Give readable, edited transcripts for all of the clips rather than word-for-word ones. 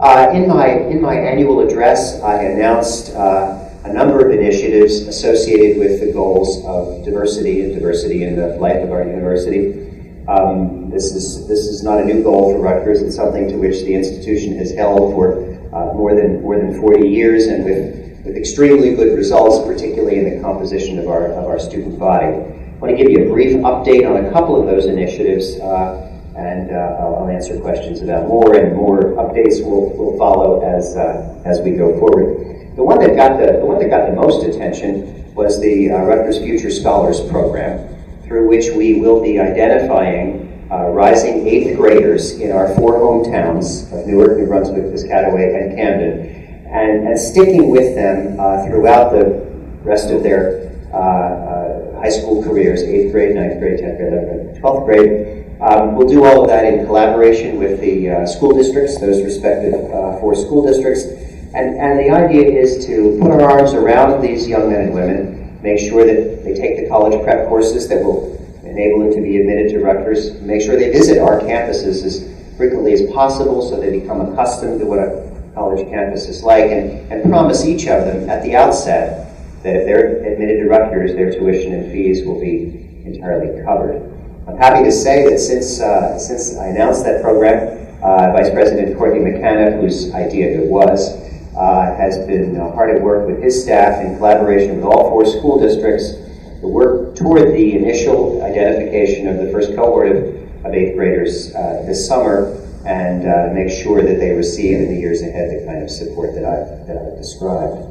In my annual address, I announced a number of initiatives associated with the goals of diversity and diversity in the life of our university. This is not a new goal for Rutgers. It's something to which the institution has held for more than 40 years, and with extremely good results, particularly in the composition of our student body. I want to give you a brief update on a couple of those initiatives, and I'll answer questions about more, and more updates will follow as we go forward. The one that got the most attention was the Rutgers Future Scholars Program, through which we will be identifying rising 8th graders in our 4 hometowns of Newark, New Brunswick, Piscataway, and Camden, and sticking with them throughout the rest of their high school careers, 8th grade, 9th grade, 10th grade, 11th grade, 12th grade. We'll do all of that in collaboration with the school districts, those respective 4 school districts. And the idea is to put our arms around these young men and women, make sure that they take the college prep courses that will enable them to be admitted to Rutgers, make sure they visit our campuses as frequently as possible so they become accustomed to what a college campus is like, and promise each of them at the outset that if they're admitted to Rutgers, their tuition and fees will be entirely covered. I'm happy to say that since I announced that program, Vice President McCormick, whose idea it was, has been hard at work with his staff in collaboration with all 4 school districts to work toward the initial identification of the first cohort of 8th graders this summer, and make sure that they receive in the years ahead the kind of support that I've described.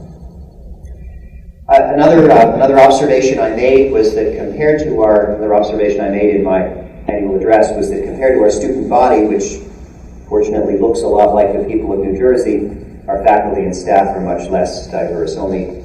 Another observation I made was that another observation I made in my annual address was that compared to our student body, which fortunately looks a lot like the people of New Jersey, our faculty and staff are much less diverse. Only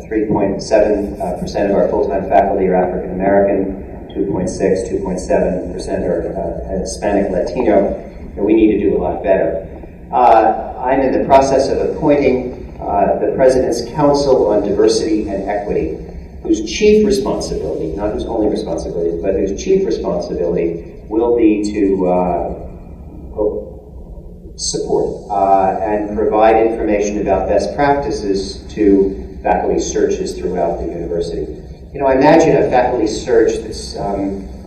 3.7% of our full-time faculty are African American, 2.7% are Hispanic Latino, and we need to do a lot better. I'm in the process of appointing the President's Council on Diversity and Equity, whose chief responsibility, not whose only responsibility, but whose chief responsibility will be to support and provide information about best practices to faculty searches throughout the university. You know, I imagine a faculty search that's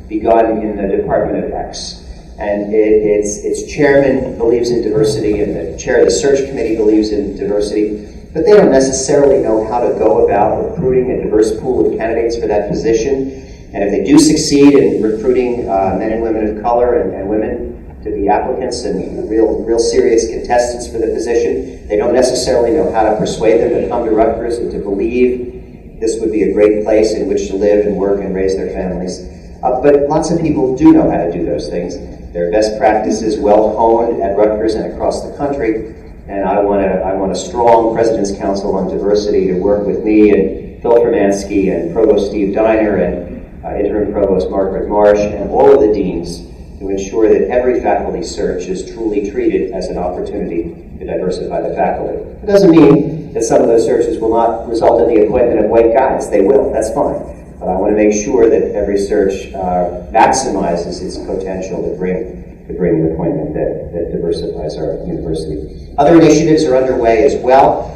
begun in the Department of X, and its chairman believes in diversity, and the chair of the search committee believes in diversity, but they don't necessarily know how to go about recruiting a diverse pool of candidates for that position. And if they do succeed in recruiting men and women of color and women to be applicants and real serious contestants for the position, they don't necessarily know how to persuade them to come to Rutgers and to believe this would be a great place in which to live and work and raise their families. But lots of people do know how to do those things. There are best practices well honed at Rutgers and across the country, and I want a strong President's Council on Diversity to work with me and Phil Hermansky and Provost Steve Diner and Interim Provost Margaret Marsh and all of the deans to ensure that every faculty search is truly treated as an opportunity to diversify the faculty. It doesn't mean that some of those searches will not result in the appointment of white guys. They will, that's fine. But I want to make sure that every search maximizes its potential to bring an appointment that diversifies our university. Other initiatives are underway as well,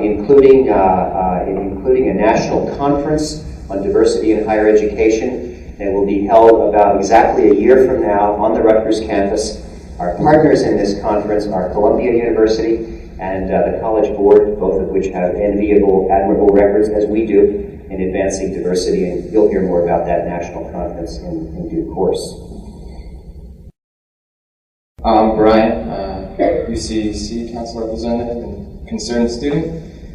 including a national conference on diversity in higher education. It will be held about exactly a year from now on the Rutgers campus. Our partners in this conference are Columbia University and the College Board, both of which have admirable records, as we do, in advancing diversity, and you'll hear more about that national conference in due course. Brian, UCC Council Representative and concerned student.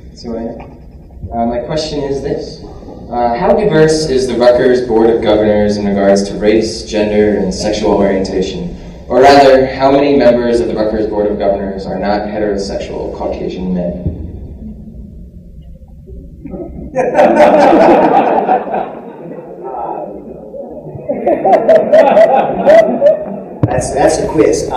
That's who I am. My question is this. How diverse is the Rutgers Board of Governors in regards to race, gender, and sexual orientation? Or rather, how many members of the Rutgers Board of Governors are not heterosexual Caucasian men? That's a quiz.